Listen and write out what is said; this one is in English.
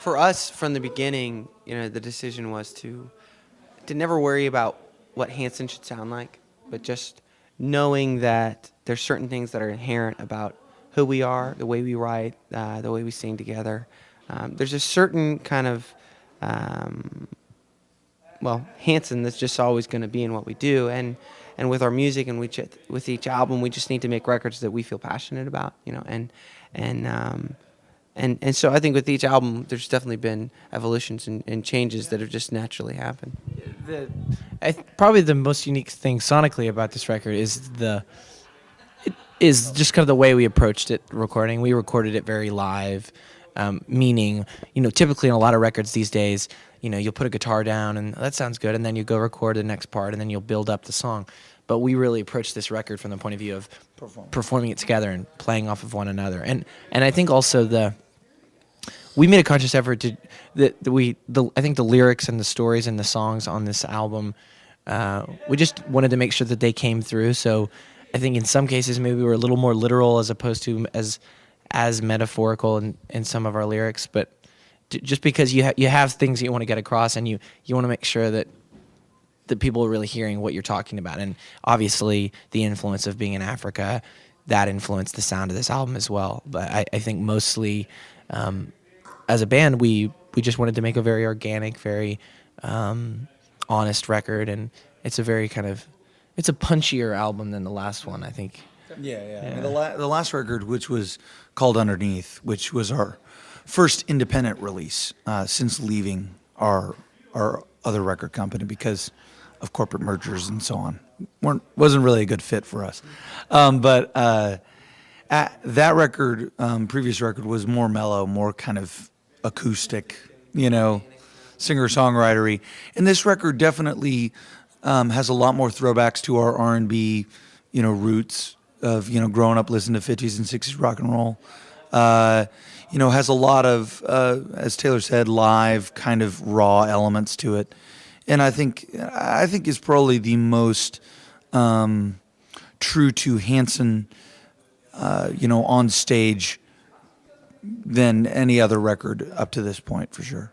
for us from the beginning, the decision was to never worry about what Hanson should sound like, but just knowing that there's certain things that are inherent about who we are, the way we write, the way we sing together. There's a certain kind of Hanson that's just always going to be in what we do, and with our music and with each album, we just need to make records that we feel passionate about, and so I think with each album, there's definitely been evolutions and changes that have just naturally happened. Probably the most unique thing sonically about this record is just kind of the way we approached it recording. We recorded it very live, meaning, typically in a lot of records these days, you'll put a guitar down and that sounds good, and then you go record the next part, and then you'll build up the song. But we really approached this record from the point of view of performing it together and playing off of one another. And I think also we made a conscious effort I think the lyrics and the stories and the songs on this album, we just wanted to make sure that they came through. So I think in some cases maybe we were a little more literal as opposed to as metaphorical in some of our lyrics. But just because you have things that you want to get across, and you want to make sure that people are really hearing what you're talking about. And obviously the influence of being in Africa, that influenced the sound of this album as well. But I think mostly as a band, we just wanted to make a very organic, very honest record, and it's a very it's a punchier album than the last one, I think. Yeah. I mean, the last record, which was called Underneath, which was our first independent release since leaving our other record company because of corporate mergers and so on, wasn't really a good fit for us. But that record, previous record, was more mellow, more kind of acoustic, singer-songwritery. And this record definitely has a lot more throwbacks to our R&B, roots of, growing up listening to 50s and 60s rock and roll. Has a lot of, as Taylor said, live kind of raw elements to it. And I think is probably the most true to Hanson, on stage than any other record up to this point, for sure.